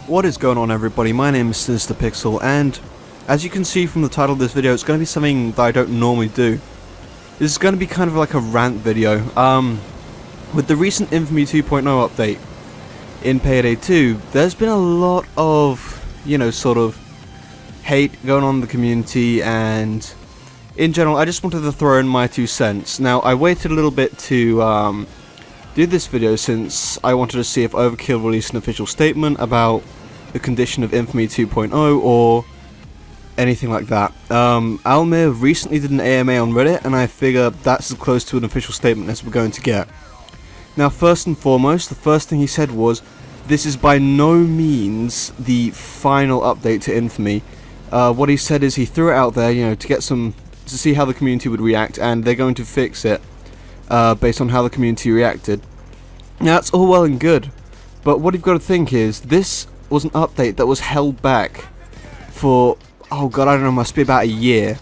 What is going on, everybody? My name is Sinister and as you can see from the title of this video, it's going to be something that I don't normally do. This is going to be kind of like a rant video. With the recent Infamy 2.0 update in Payday 2, there's been a lot of, sort of hate going on in the community, and in general, I just wanted to throw in my 2 cents. Now, I waited a little bit to do this video since I wanted to see if Overkill released an official statement about the condition of Infamy 2.0 or anything like that. Almir recently did an AMA on Reddit, and I figure that's as close to an official statement as we're going to get. Now, first and foremost, the first thing he said was, this is by no means the final update to Infamy. What he said is he threw it out there, to see how the community would react, and they're going to fix it based on how the community reacted. Now, that's all well and good, but what you've got to think is, this was an update that was held back for, oh god, I don't know, must be about a year.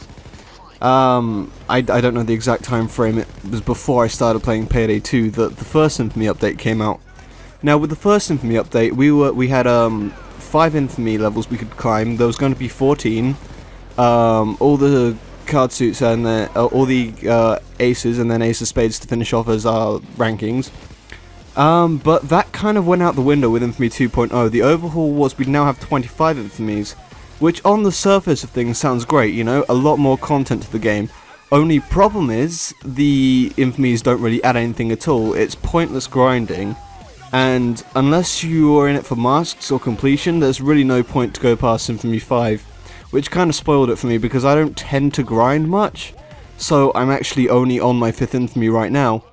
I don't know the exact time frame. It was before I started playing Payday 2 that the first Infamy update came out. Now, with the first Infamy update, we had 5 Infamy levels we could climb. There was going to be 14. All the card suits and all the aces, and then ace of spades to finish off as our rankings. But that kind of went out the window with Infamy 2.0. The overhaul was we now have 25 Infamies, which on the surface of things sounds great, a lot more content to the game. Only problem is, the Infamies don't really add anything at all. It's pointless grinding, and unless you are in it for masks or completion, there's really no point to go past Infamy 5, which kind of spoiled it for me because I don't tend to grind much, so I'm actually only on my 5th Infamy right now.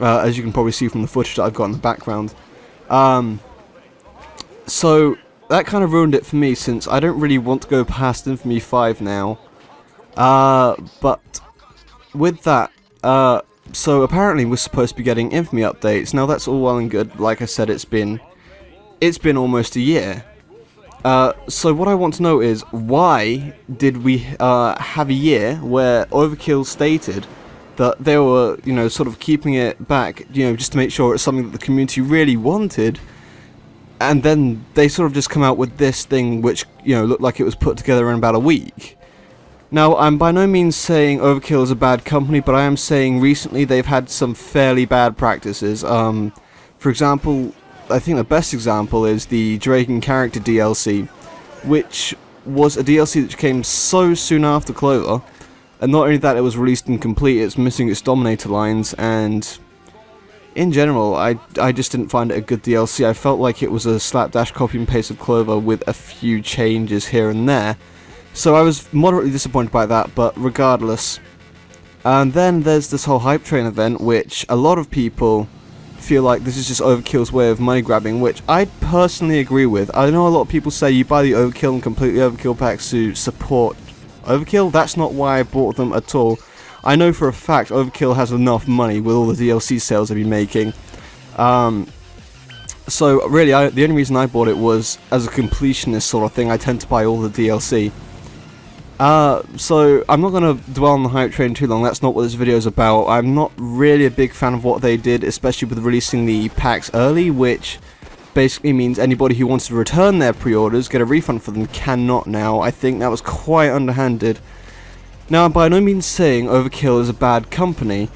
As you can probably see from the footage that I've got in the background. So that kind of ruined it for me, since I don't really want to go past Infamy 5 now. But with that, so apparently we're supposed to be getting Infamy updates. Now, that's all well and good. Like I said, it's been almost a year. So what I want to know is, why did we have a year where Overkill stated that they were, sort of keeping it back, just to make sure it's something that the community really wanted, and then they sort of just come out with this thing which, looked like it was put together in about a week. Now, I'm by no means saying Overkill is a bad company, but I am saying recently they've had some fairly bad practices. For example, I think the best example is the Drake and Character DLC, which was a DLC that came so soon after Clover. And not only that, it was released incomplete, it's missing its Dominator lines, and in general, I just didn't find it a good DLC. I felt like it was a slapdash copy and paste of Clover with a few changes here and there. So I was moderately disappointed by that, but regardless. And then there's this whole Hype Train event, which a lot of people feel like this is just Overkill's way of money grabbing, which I personally agree with. I know a lot of people say you buy the Overkill and completely Overkill packs to support Overkill. That's not why I bought them at all. I know for a fact Overkill has enough money with all the DLC sales they've been making. So really, the only reason I bought it was as a completionist sort of thing. I tend to buy all the DLC. So I'm not going to dwell on the Hype Train too long. That's not what this video is about. I'm not really a big fan of what they did, especially with releasing the packs early, which basically means anybody who wants to return their pre-orders, get a refund for them, cannot now. I think that was quite underhanded. Now, I'm by no means saying Overkill is a bad company.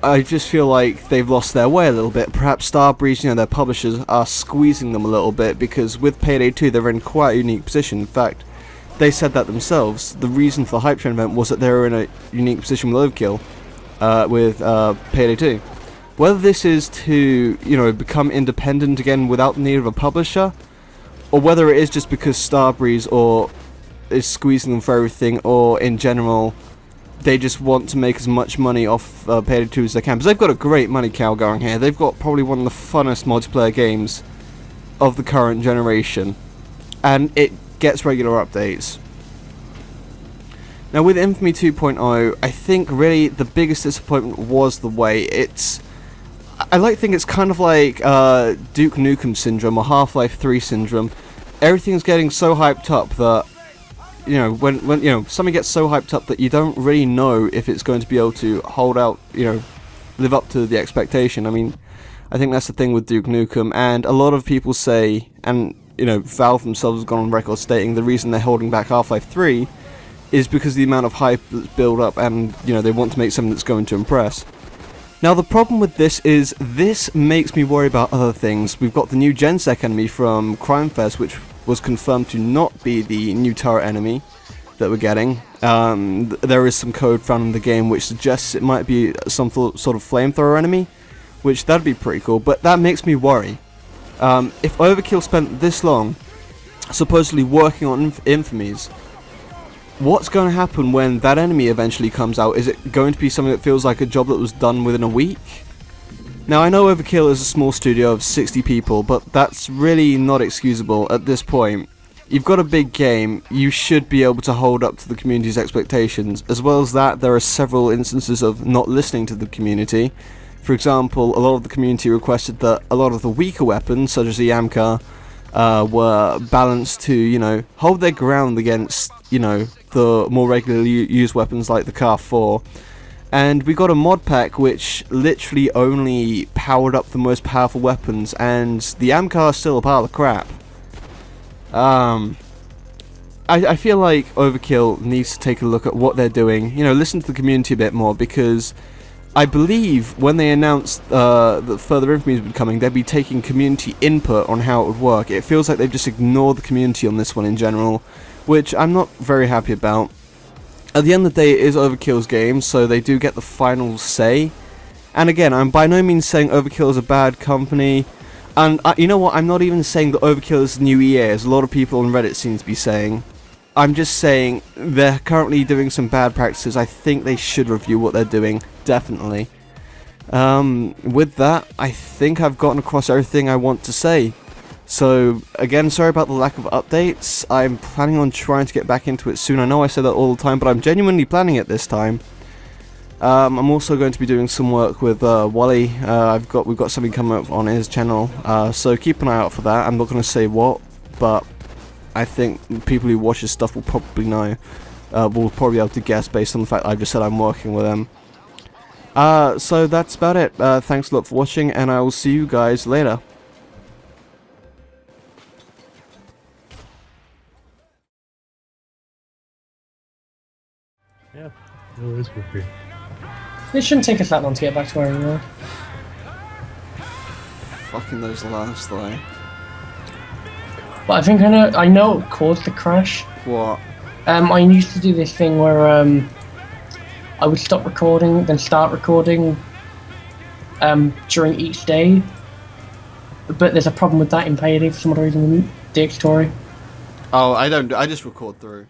I just feel like they've lost their way a little bit. Perhaps Starbreeze, their publishers, are squeezing them a little bit, because with Payday 2 they're in quite a unique position. In fact, they said that themselves. The reason for the Hype Train event was that they were in a unique position with Overkill, with Payday 2. Whether this is to, become independent again without the need of a publisher, or whether it is just because Starbreeze is squeezing them for everything, or in general, they just want to make as much money off Payday 2 as they can. Because they've got a great money cow going here. They've got probably one of the funnest multiplayer games of the current generation. And it gets regular updates. Now, with Infamy 2.0, I think really the biggest disappointment was the way I like to think it's kind of like Duke Nukem syndrome or Half-Life 3 syndrome. Everything's getting so hyped up that, when something gets so hyped up that you don't really know if it's going to be able to hold out, live up to the expectation. I mean, I think that's the thing with Duke Nukem, and a lot of people say, and you know, Valve themselves have gone on record stating the reason they're holding back Half-Life 3 is because of the amount of hype that's built up, and, you know, they want to make something that's going to impress. Now, the problem with this is, this makes me worry about other things. We've got the new Gensec enemy from Crime Fest, which was confirmed to not be the new turret enemy that we're getting. There is some code found in the game which suggests it might be some sort of flamethrower enemy, which that'd be pretty cool, but that makes me worry. If Overkill spent this long supposedly working on Infamies, what's going to happen when that enemy eventually comes out? Is it going to be something that feels like a job that was done within a week? Now, I know Overkill is a small studio of 60 people, but that's really not excusable at this point. You've got a big game, you should be able to hold up to the community's expectations. As well as that, there are several instances of not listening to the community. For example, a lot of the community requested that a lot of the weaker weapons, such as the AMCAR, were balanced to, you know, hold their ground against, you know, the more regularly used weapons like the CAR 4. And we got a mod pack which literally only powered up the most powerful weapons, and the AMCAR is still a pile of crap. I feel like Overkill needs to take a look at what they're doing, you know, listen to the community a bit more, because I believe when they announced that further information would be coming, they'd be taking community input on how it would work. It feels like they've just ignored the community on this one in general, which I'm not very happy about. At the end of the day, it is Overkill's game, so they do get the final say. And again, I'm by no means saying Overkill is a bad company. And you know what, I'm not even saying that Overkill is the new EA, as a lot of people on Reddit seem to be saying. I'm just saying they're currently doing some bad practices. I think they should review what they're doing, definitely. With that, I think I've gotten across everything I want to say. So, again, sorry about the lack of updates. I'm planning on trying to get back into it soon. I know I say that all the time, but I'm genuinely planning it this time. I'm also going to be doing some work with Wally. We've got something coming up on his channel, so keep an eye out for that. I'm not going to say what, but I think people who watch his stuff will probably know. Will probably be able to guess based on the fact that I've just said I'm working with him. So that's about it. Thanks a lot for watching, and I will see you guys later. Yeah, no worries for free. It shouldn't take us that long to get back to where we were. Fucking those laughs though. But I think I know what caused the crash. What? I used to do this thing where I would stop recording, then start recording during each day. But there's a problem with that in Payday for some other reason. The story. Oh, I don't. I just record through.